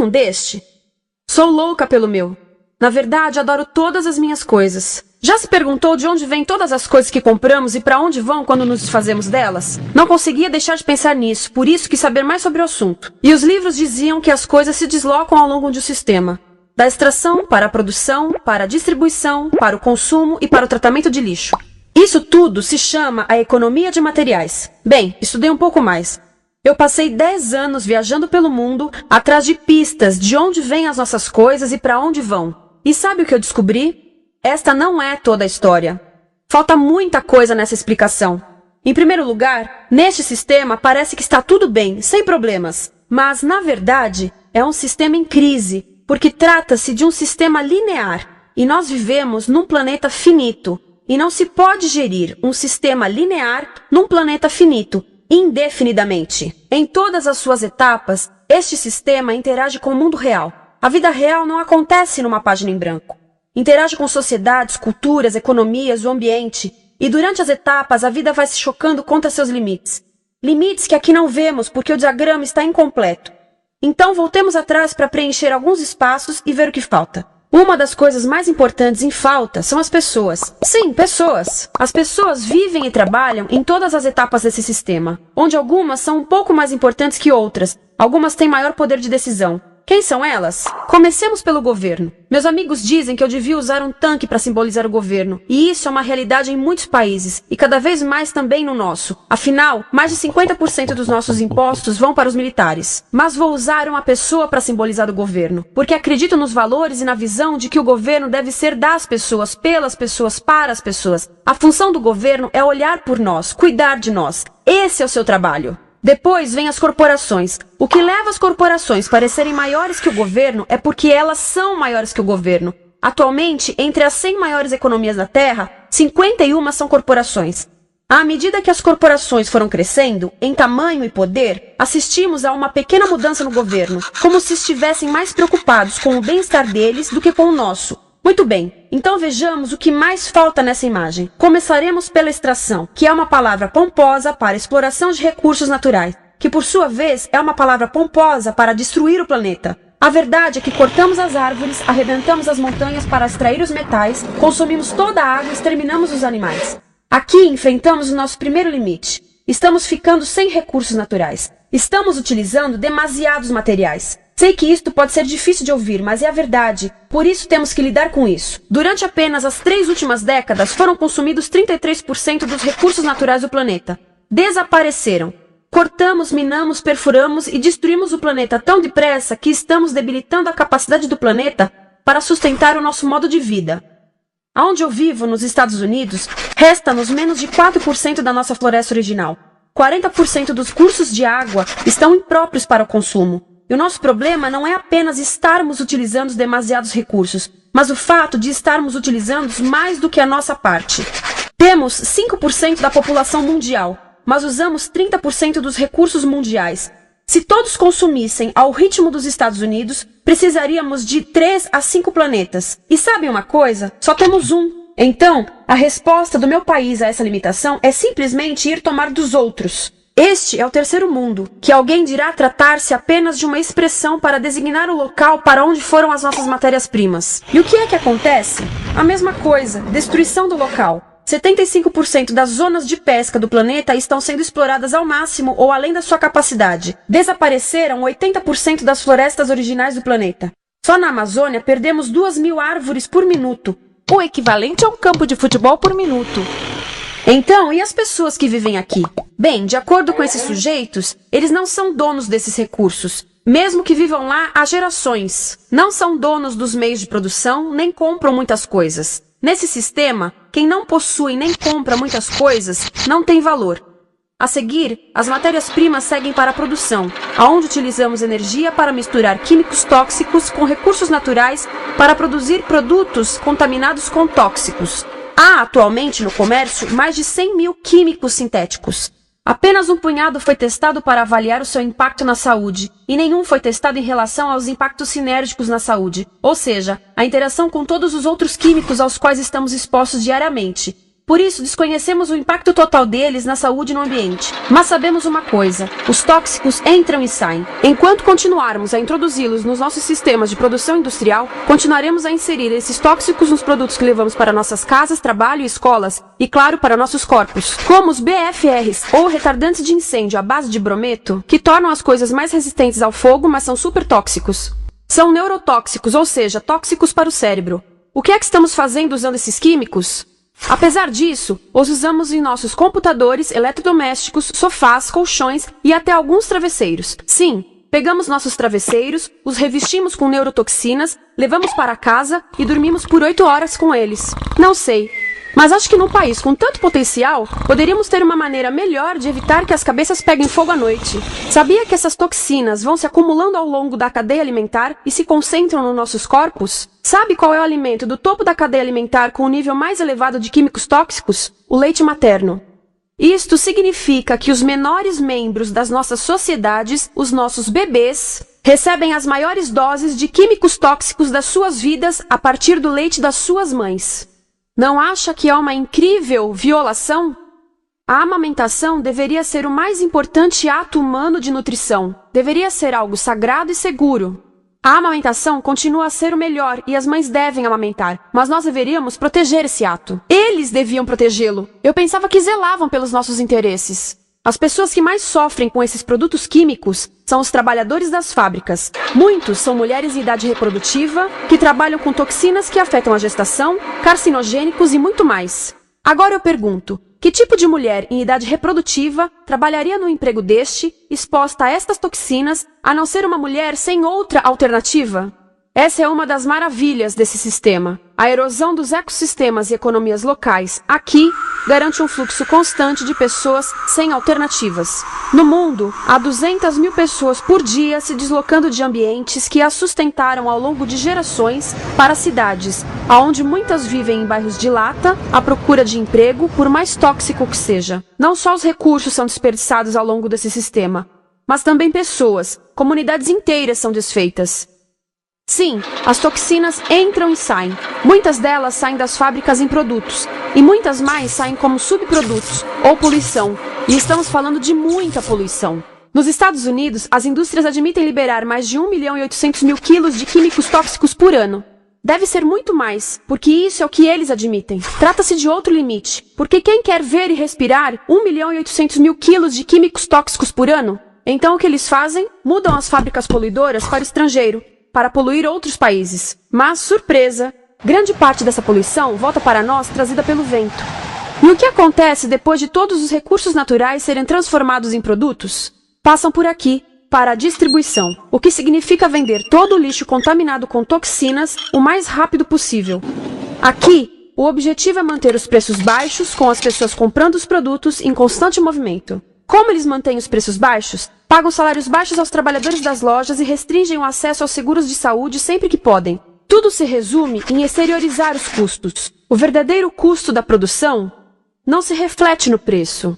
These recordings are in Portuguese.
tem um deste? Sou louca pelo meu. Na verdade, adoro todas as minhas coisas. Já se perguntou de onde vêm todas as coisas que compramos e para onde vão quando nos desfazemos delas? Não conseguia deixar de pensar nisso, por isso quis saber mais sobre o assunto. E os livros diziam que as coisas se deslocam ao longo de um sistema. Da extração, para a produção, para a distribuição, para o consumo e para o tratamento de lixo. Isso tudo se chama a economia de materiais. Bem, estudei um pouco mais. Eu passei 10 anos viajando pelo mundo, atrás de pistas de onde vêm as nossas coisas e para onde vão. E sabe o que eu descobri? Esta não é toda a história. Falta muita coisa nessa explicação. Em primeiro lugar, neste sistema parece que está tudo bem, sem problemas. Mas, na verdade, é um sistema em crise, porque trata-se de um sistema linear. E nós vivemos num planeta finito. E não se pode gerir um sistema linear num planeta finito, indefinidamente. Em todas as suas etapas, este sistema interage com o mundo real. A vida real não acontece numa página em branco. Interage com sociedades, culturas, economias, o ambiente. E durante as etapas, a vida vai se chocando contra seus limites. Limites que aqui não vemos porque o diagrama está incompleto. Então voltemos atrás para preencher alguns espaços e ver o que falta. Uma das coisas mais importantes em falta são as pessoas. Sim, pessoas. As pessoas vivem e trabalham em todas as etapas desse sistema, onde algumas são um pouco mais importantes que outras. Algumas têm maior poder de decisão. Quem são elas? Comecemos pelo governo. Meus amigos dizem que eu devia usar um tanque para simbolizar o governo, e isso é uma realidade em muitos países, e cada vez mais também no nosso. Afinal, mais de 50% dos nossos impostos vão para os militares. Mas vou usar uma pessoa para simbolizar o governo, porque acredito nos valores e na visão de que o governo deve ser das pessoas, pelas pessoas, para as pessoas. A função do governo é olhar por nós, cuidar de nós. Esse é o seu trabalho. Depois vem as corporações. O que leva as corporações a parecerem maiores que o governo é porque elas são maiores que o governo. Atualmente, entre as 100 maiores economias da Terra, 51 são corporações. À medida que as corporações foram crescendo, em tamanho e poder, assistimos a uma pequena mudança no governo, como se estivessem mais preocupados com o bem-estar deles do que com o nosso. Muito bem, então vejamos o que mais falta nessa imagem. Começaremos pela extração, que é uma palavra pomposa para exploração de recursos naturais, que por sua vez é uma palavra pomposa para destruir o planeta. A verdade é que cortamos as árvores, arrebentamos as montanhas para extrair os metais, consumimos toda a água e exterminamos os animais. Aqui enfrentamos o nosso primeiro limite. Estamos ficando sem recursos naturais. Estamos utilizando demasiados materiais. Sei que isto pode ser difícil de ouvir, mas é a verdade. Por isso temos que lidar com isso. Durante apenas as 3 últimas décadas, foram consumidos 33% dos recursos naturais do planeta. Desapareceram. Cortamos, minamos, perfuramos e destruímos o planeta tão depressa que estamos debilitando a capacidade do planeta para sustentar o nosso modo de vida. Aonde eu vivo, nos Estados Unidos, resta-nos menos de 4% da nossa floresta original. 40% dos cursos de água estão impróprios para o consumo. E o nosso problema não é apenas estarmos utilizando demasiados recursos, mas o fato de estarmos utilizando mais do que a nossa parte. Temos 5% da população mundial, mas usamos 30% dos recursos mundiais. Se todos consumissem ao ritmo dos Estados Unidos, precisaríamos de 3 a 5 planetas. E sabem uma coisa? Só temos um. Então, a resposta do meu país a essa limitação é simplesmente ir tomar dos outros. Este é o terceiro mundo, que alguém dirá tratar-se apenas de uma expressão para designar o local para onde foram as nossas matérias-primas. E o que é que acontece? A mesma coisa, destruição do local. 75% das zonas de pesca do planeta estão sendo exploradas ao máximo ou além da sua capacidade. Desapareceram 80% das florestas originais do planeta. Só na Amazônia perdemos 2.000 árvores por minuto, o equivalente a um campo de futebol por minuto. Então, e as pessoas que vivem aqui? Bem, de acordo com esses sujeitos, eles não são donos desses recursos, mesmo que vivam lá há gerações. Não são donos dos meios de produção, nem compram muitas coisas. Nesse sistema, quem não possui nem compra muitas coisas não tem valor. A seguir, as matérias-primas seguem para a produção, aonde utilizamos energia para misturar químicos tóxicos com recursos naturais para produzir produtos contaminados com tóxicos. Há atualmente no comércio mais de 100.000 químicos sintéticos. Apenas um punhado foi testado para avaliar o seu impacto na saúde, e nenhum foi testado em relação aos impactos sinérgicos na saúde, ou seja, a interação com todos os outros químicos aos quais estamos expostos diariamente. Por isso, desconhecemos o impacto total deles na saúde e no ambiente. Mas sabemos uma coisa: os tóxicos entram e saem. Enquanto continuarmos a introduzi-los nos nossos sistemas de produção industrial, continuaremos a inserir esses tóxicos nos produtos que levamos para nossas casas, trabalho e escolas, e claro, para nossos corpos. Como os BFRs, ou retardantes de incêndio à base de brometo, que tornam as coisas mais resistentes ao fogo, mas são super tóxicos. São neurotóxicos, ou seja, tóxicos para o cérebro. O que é que estamos fazendo usando esses químicos? Apesar disso, os usamos em nossos computadores, eletrodomésticos, sofás, colchões e até alguns travesseiros. Sim, pegamos nossos travesseiros, os revestimos com neurotoxinas, levamos para casa e dormimos por 8 horas com eles. Não sei, mas acho que num país com tanto potencial, poderíamos ter uma maneira melhor de evitar que as cabeças peguem fogo à noite. Sabia que essas toxinas vão se acumulando ao longo da cadeia alimentar e se concentram nos nossos corpos? Sabe qual é o alimento do topo da cadeia alimentar com o nível mais elevado de químicos tóxicos? O leite materno. Isto significa que os menores membros das nossas sociedades, os nossos bebês, recebem as maiores doses de químicos tóxicos das suas vidas a partir do leite das suas mães. Não acha que é uma incrível violação? A amamentação deveria ser o mais importante ato humano de nutrição. Deveria ser algo sagrado e seguro. A amamentação continua a ser o melhor e as mães devem amamentar, mas nós deveríamos proteger esse ato. Eles deviam protegê-lo. Eu pensava que zelavam pelos nossos interesses. As pessoas que mais sofrem com esses produtos químicos são os trabalhadores das fábricas. Muitos são mulheres em idade reprodutiva, que trabalham com toxinas que afetam a gestação, carcinogênicos e muito mais. Agora eu pergunto, que tipo de mulher em idade reprodutiva trabalharia no emprego deste, exposta a estas toxinas, a não ser uma mulher sem outra alternativa? Essa é uma das maravilhas desse sistema. A erosão dos ecossistemas e economias locais, aqui, garante um fluxo constante de pessoas sem alternativas. No mundo, há 200 mil pessoas por dia se deslocando de ambientes que as sustentaram ao longo de gerações para cidades, onde muitas vivem em bairros de lata, à procura de emprego, por mais tóxico que seja. Não só os recursos são desperdiçados ao longo desse sistema, mas também pessoas, comunidades inteiras são desfeitas. Sim, as toxinas entram e saem. Muitas delas saem das fábricas em produtos, e muitas mais saem como subprodutos, ou poluição. E estamos falando de muita poluição. Nos Estados Unidos, as indústrias admitem liberar mais de 1.800.000 quilos de químicos tóxicos por ano. Deve ser muito mais, porque isso é o que eles admitem. Trata-se de outro limite, porque quem quer ver e respirar 1.800.000 quilos de químicos tóxicos por ano? Então o que eles fazem? Mudam as fábricas poluidoras para o estrangeiro, para poluir outros países. Mas, surpresa, grande parte dessa poluição volta para nós trazida pelo vento. E o que acontece depois de todos os recursos naturais serem transformados em produtos? Passam por aqui, para a distribuição, o que significa vender todo o lixo contaminado com toxinas o mais rápido possível. Aqui, o objetivo é manter os preços baixos, com as pessoas comprando os produtos em constante movimento. Como eles mantêm os preços baixos? Pagam salários baixos aos trabalhadores das lojas e restringem o acesso aos seguros de saúde sempre que podem. Tudo se resume em exteriorizar os custos. O verdadeiro custo da produção não se reflete no preço.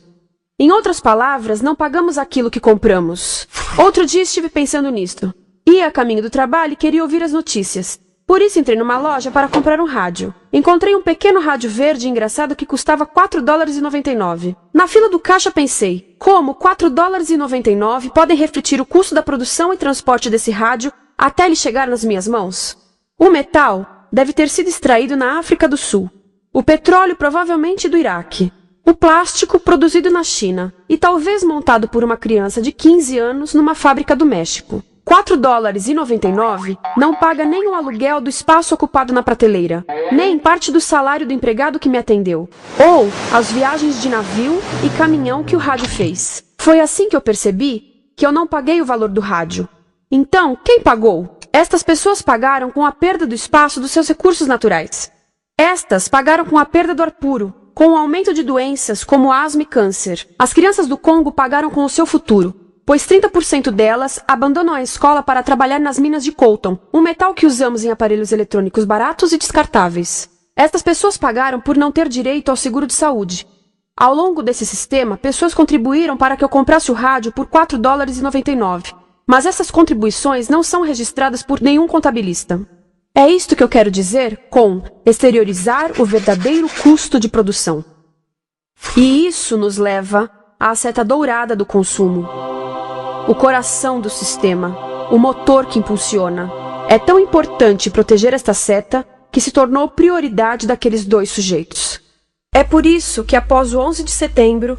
Em outras palavras, não pagamos aquilo que compramos. Outro dia estive pensando nisto. Ia a caminho do trabalho e queria ouvir as notícias. Por isso entrei numa loja para comprar um rádio. Encontrei um pequeno rádio verde engraçado que custava $4,99. Na fila do caixa pensei, como $4,99 podem refletir o custo da produção e transporte desse rádio até ele chegar nas minhas mãos? O metal deve ter sido extraído na África do Sul. O petróleo provavelmente do Iraque. O plástico produzido na China e talvez montado por uma criança de 15 anos numa fábrica do México. $4,99 não paga nem o aluguel do espaço ocupado na prateleira, nem parte do salário do empregado que me atendeu, ou as viagens de navio e caminhão que o rádio fez. Foi assim que eu percebi que eu não paguei o valor do rádio. Então, quem pagou? Estas pessoas pagaram com a perda do espaço dos seus recursos naturais. Estas pagaram com a perda do ar puro, com o aumento de doenças como asma e câncer. As crianças do Congo pagaram com o seu futuro, pois 30% delas abandonam a escola para trabalhar nas minas de coltan, um metal que usamos em aparelhos eletrônicos baratos e descartáveis. Estas pessoas pagaram por não ter direito ao seguro de saúde. Ao longo desse sistema, pessoas contribuíram para que eu comprasse o rádio por $4,99. Mas essas contribuições não são registradas por nenhum contabilista. É isto que eu quero dizer com exteriorizar o verdadeiro custo de produção. E isso nos leva à seta dourada do consumo. O coração do sistema, o motor que impulsiona. É tão importante proteger esta seta que se tornou prioridade daqueles dois sujeitos. É por isso que após o 11 de setembro,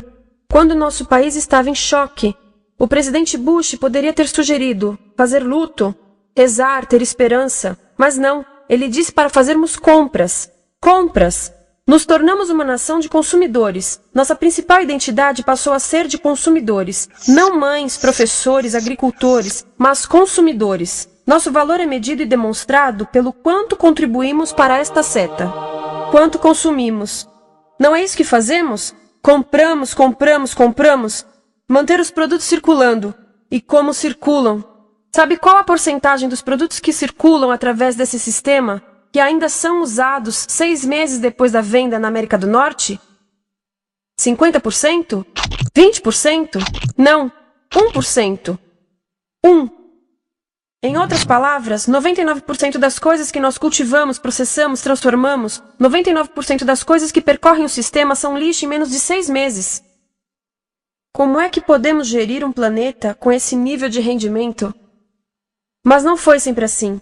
quando nosso país estava em choque, o presidente Bush poderia ter sugerido fazer luto, rezar, ter esperança, mas não, ele disse para fazermos compras. Compras! Nos tornamos uma nação de consumidores. Nossa principal identidade passou a ser de consumidores. Não mães, professores, agricultores, mas consumidores. Nosso valor é medido e demonstrado pelo quanto contribuímos para esta seta. Quanto consumimos. Não é isso que fazemos? Compramos, compramos, compramos. Manter os produtos circulando. E como circulam? Sabe qual a porcentagem dos produtos que circulam através desse sistema que ainda são usados 6 meses depois da venda na América do Norte? 50%? 20%? Não, 1%. 1. Em outras palavras, 99% das coisas que nós cultivamos, processamos, transformamos, 99% das coisas que percorrem o sistema são lixo em menos de 6 meses. Como é que podemos gerir um planeta com esse nível de rendimento? Mas não foi sempre assim.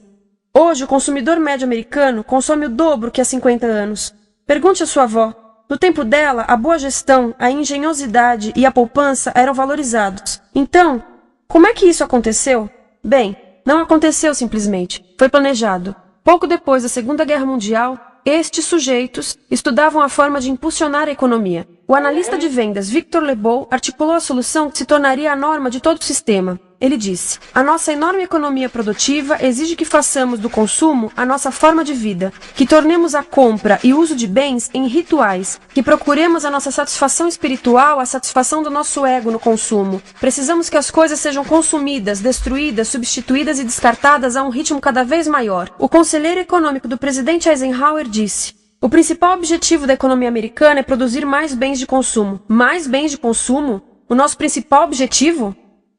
Hoje, o consumidor médio americano consome o dobro que há 50 anos. Pergunte à sua avó. No tempo dela, a boa gestão, a engenhosidade e a poupança eram valorizados. Então, como é que isso aconteceu? Bem, não aconteceu simplesmente. Foi planejado. Pouco depois da Segunda Guerra Mundial, estes sujeitos estudavam a forma de impulsionar a economia. O analista de vendas Victor Lebow articulou a solução que se tornaria a norma de todo o sistema. Ele disse: a nossa enorme economia produtiva exige que façamos do consumo a nossa forma de vida, que tornemos a compra e uso de bens em rituais, que procuremos a nossa satisfação espiritual, a satisfação do nosso ego no consumo. Precisamos que as coisas sejam consumidas, destruídas, substituídas e descartadas a um ritmo cada vez maior. O conselheiro econômico do presidente Eisenhower disse: o principal objetivo da economia americana é produzir mais bens de consumo. Mais bens de consumo? O nosso principal objetivo?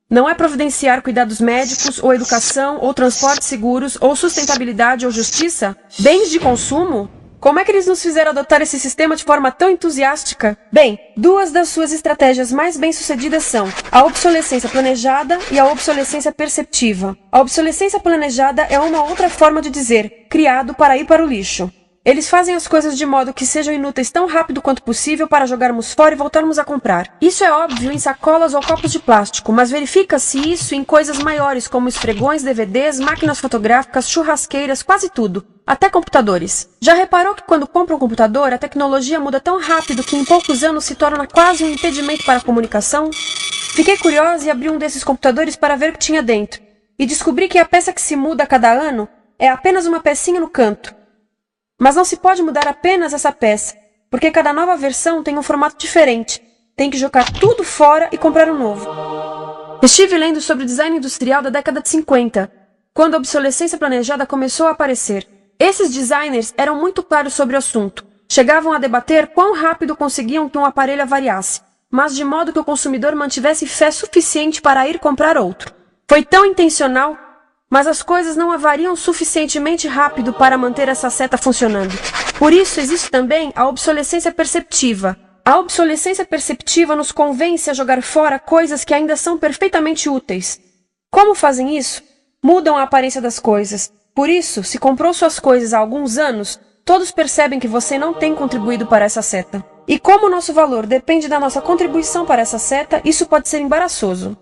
Não é providenciar cuidados médicos, ou educação, ou transportes seguros, ou sustentabilidade, ou justiça? Bens de consumo? Como é que eles nos fizeram adotar esse sistema de forma tão entusiástica? Bem, 2 das suas estratégias mais bem-sucedidas são a obsolescência planejada e a obsolescência perceptiva. A obsolescência planejada é uma outra forma de dizer criado para ir para o lixo. Eles fazem as coisas de modo que sejam inúteis tão rápido quanto possível para jogarmos fora e voltarmos a comprar. Isso é óbvio em sacolas ou copos de plástico, mas verifica-se isso em coisas maiores como esfregões, DVDs, máquinas fotográficas, churrasqueiras, quase tudo. Até computadores. Já reparou que quando compra um computador, a tecnologia muda tão rápido que em poucos anos se torna quase um impedimento para a comunicação? Fiquei curiosa e abri um desses computadores para ver o que tinha dentro. E descobri que a peça que se muda a cada ano é apenas uma pecinha no canto. Mas não se pode mudar apenas essa peça, porque cada nova versão tem um formato diferente. Tem que jogar tudo fora e comprar um novo. Estive lendo sobre o design industrial da década de 50, quando a obsolescência planejada começou a aparecer. Esses designers eram muito claros sobre o assunto. Chegavam a debater quão rápido conseguiam que um aparelho avariasse, mas de modo que o consumidor mantivesse fé suficiente para ir comprar outro. Foi tão intencional, mas as coisas não avariam suficientemente rápido para manter essa seta funcionando. Por isso existe também a obsolescência perceptiva. A obsolescência perceptiva nos convence a jogar fora coisas que ainda são perfeitamente úteis. Como fazem isso? Mudam a aparência das coisas. Por isso, se comprou suas coisas há alguns anos, todos percebem que você não tem contribuído para essa seta. E como o nosso valor depende da nossa contribuição para essa seta, isso pode ser embaraçoso.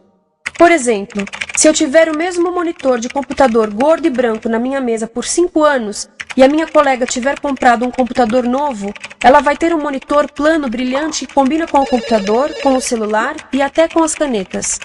Por exemplo, se eu tiver o mesmo monitor de computador gordo e branco na minha mesa por 5 anos e a minha colega tiver comprado um computador novo, ela vai ter um monitor plano brilhante que combina com o computador, com o celular e até com as canetas.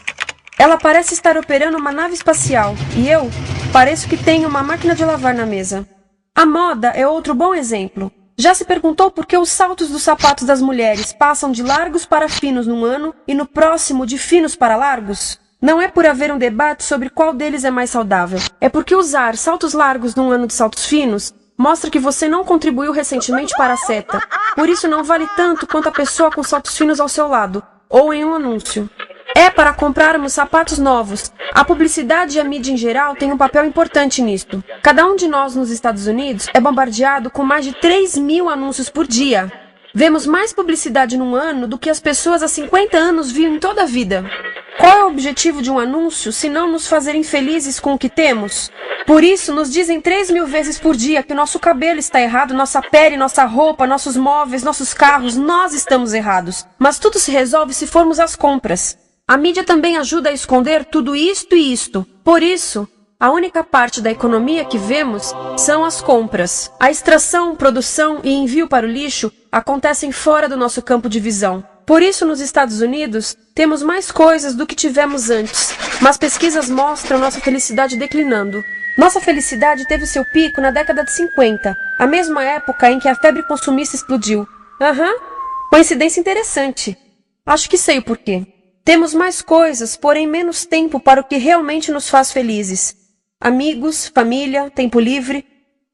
Ela parece estar operando uma nave espacial e eu pareço que tenho uma máquina de lavar na mesa. A moda é outro bom exemplo. Já se perguntou por que os saltos dos sapatos das mulheres passam de largos para finos num ano e no próximo de finos para largos? Não é por haver um debate sobre qual deles é mais saudável. É porque usar saltos largos num ano de saltos finos mostra que você não contribuiu recentemente para a seta. Por isso não vale tanto quanto a pessoa com saltos finos ao seu lado, ou em um anúncio. É para comprarmos sapatos novos. A publicidade e a mídia em geral têm um papel importante nisto. Cada um de nós nos Estados Unidos é bombardeado com mais de 3.000 anúncios por dia. Vemos mais publicidade num ano do que as pessoas há 50 anos viam em toda a vida. Qual é o objetivo de um anúncio se não nos fazer infelizes com o que temos? Por isso, nos dizem 3.000 vezes por dia que o nosso cabelo está errado, nossa pele, nossa roupa, nossos móveis, nossos carros, nós estamos errados. Mas tudo se resolve se formos às compras. A mídia também ajuda a esconder tudo isto e isto. Por isso, a única parte da economia que vemos são as compras. A extração, produção e envio para o lixo acontecem fora do nosso campo de visão. Por isso, nos Estados Unidos, temos mais coisas do que tivemos antes. Mas pesquisas mostram nossa felicidade declinando. Nossa felicidade teve seu pico na década de 50, a mesma época em que a febre consumista explodiu. Coincidência interessante. Acho que sei o porquê. Temos mais coisas, porém menos tempo para o que realmente nos faz felizes. Amigos, família, tempo livre.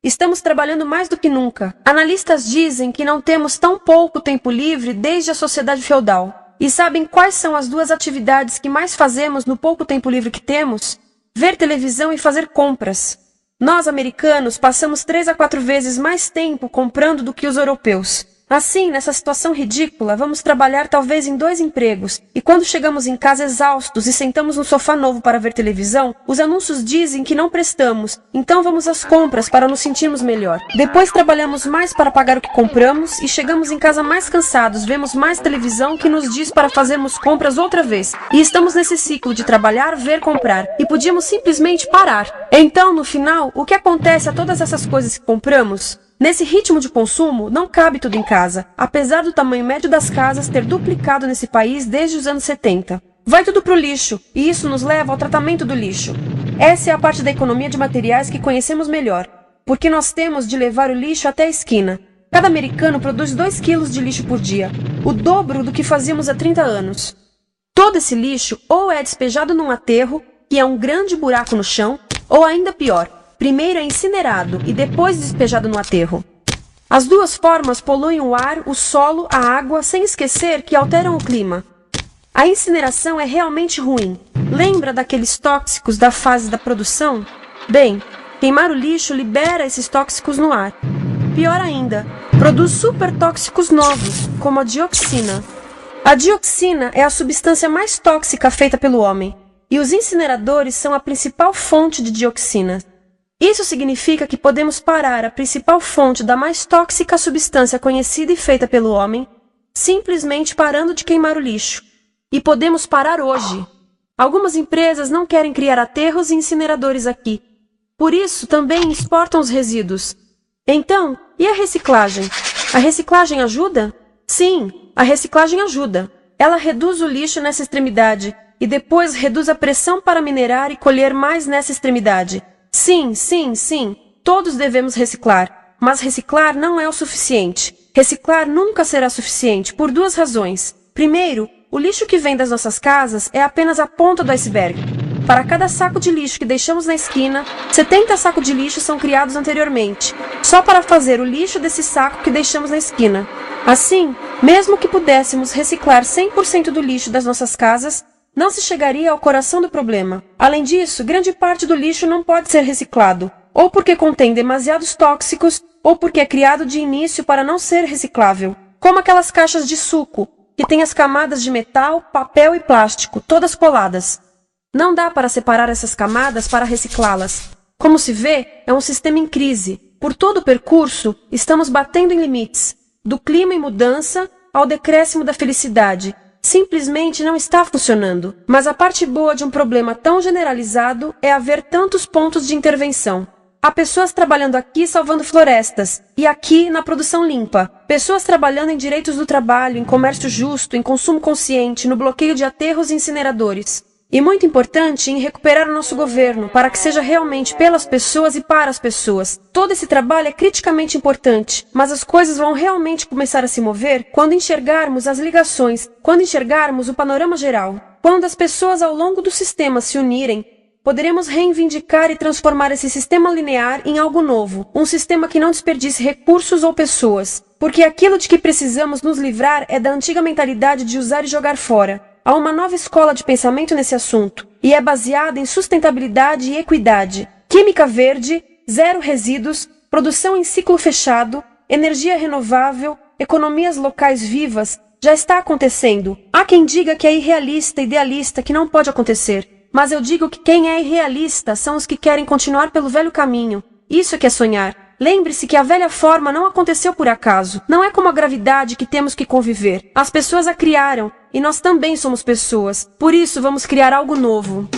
Estamos trabalhando mais do que nunca. Analistas dizem que não temos tão pouco tempo livre desde a sociedade feudal. E sabem quais são as duas atividades que mais fazemos no pouco tempo livre que temos? Ver televisão e fazer compras. Nós, americanos, passamos 3 a 4 vezes mais tempo comprando do que os europeus. Assim, nessa situação ridícula, vamos trabalhar talvez em 2 empregos, e quando chegamos em casa exaustos e sentamos no sofá novo para ver televisão, os anúncios dizem que não prestamos, então vamos às compras para nos sentirmos melhor. Depois trabalhamos mais para pagar o que compramos, e chegamos em casa mais cansados, vemos mais televisão que nos diz para fazermos compras outra vez. E estamos nesse ciclo de trabalhar, ver, comprar, e podíamos simplesmente parar. Então, no final, o que acontece a todas essas coisas que compramos? Nesse ritmo de consumo, não cabe tudo em casa, apesar do tamanho médio das casas ter duplicado nesse país desde os anos 70. Vai tudo pro lixo, e isso nos leva ao tratamento do lixo. Essa é a parte da economia de materiais que conhecemos melhor, porque nós temos de levar o lixo até a esquina. Cada americano produz 2 quilos de lixo por dia, o dobro do que fazíamos há 30 anos. Todo esse lixo ou é despejado num aterro, que é um grande buraco no chão, ou ainda pior, primeiro é incinerado e depois despejado no aterro. As duas formas poluem o ar, o solo, a água, sem esquecer que alteram o clima. A incineração é realmente ruim. Lembra daqueles tóxicos da fase da produção? Bem, queimar o lixo libera esses tóxicos no ar. Pior ainda, produz supertóxicos novos, como a dioxina. A dioxina é a substância mais tóxica feita pelo homem, e os incineradores são a principal fonte de dioxina. Isso significa que podemos parar a principal fonte da mais tóxica substância conhecida e feita pelo homem, simplesmente parando de queimar o lixo. E podemos parar hoje. Algumas empresas não querem criar aterros e incineradores aqui. Por isso, também exportam os resíduos. Então, e a reciclagem? A reciclagem ajuda? Sim, a reciclagem ajuda. Ela reduz o lixo nessa extremidade e depois reduz a pressão para minerar e colher mais nessa extremidade. Sim, todos devemos reciclar, mas reciclar não é o suficiente. Reciclar nunca será suficiente por 2 razões. Primeiro, o lixo que vem das nossas casas é apenas a ponta do iceberg. Para cada saco de lixo que deixamos na esquina, 70 sacos de lixo são criados anteriormente, só para fazer o lixo desse saco que deixamos na esquina. Assim, mesmo que pudéssemos reciclar 100% do lixo das nossas casas, não se chegaria ao coração do problema. Além disso, grande parte do lixo não pode ser reciclado, ou porque contém demasiados tóxicos, ou porque é criado de início para não ser reciclável. Como aquelas caixas de suco, que têm as camadas de metal, papel e plástico, todas coladas. Não dá para separar essas camadas para reciclá-las. Como se vê, é um sistema em crise. Por todo o percurso, estamos batendo em limites, do clima em mudança ao decréscimo da felicidade. Simplesmente não está funcionando. Mas a parte boa de um problema tão generalizado é haver tantos pontos de intervenção. Há pessoas trabalhando aqui salvando florestas, e aqui na produção limpa. Pessoas trabalhando em direitos do trabalho, em comércio justo, em consumo consciente, no bloqueio de aterros e incineradores. E muito importante, em recuperar o nosso governo, para que seja realmente pelas pessoas e para as pessoas. Todo esse trabalho é criticamente importante, mas as coisas vão realmente começar a se mover quando enxergarmos as ligações, quando enxergarmos o panorama geral. Quando as pessoas ao longo do sistema se unirem, poderemos reivindicar e transformar esse sistema linear em algo novo, um sistema que não desperdice recursos ou pessoas, porque aquilo de que precisamos nos livrar é da antiga mentalidade de usar e jogar fora. Há uma nova escola de pensamento nesse assunto, e é baseada em sustentabilidade e equidade, química verde, 0 resíduos, produção em ciclo fechado, energia renovável, economias locais vivas, já está acontecendo. Há quem diga que é irrealista, idealista, que não pode acontecer. Mas eu digo que quem é irrealista são os que querem continuar pelo velho caminho. Isso é que é sonhar. Lembre-se que a velha forma não aconteceu por acaso. Não é como a gravidade que temos que conviver. As pessoas a criaram, e nós também somos pessoas. Por isso vamos criar algo novo.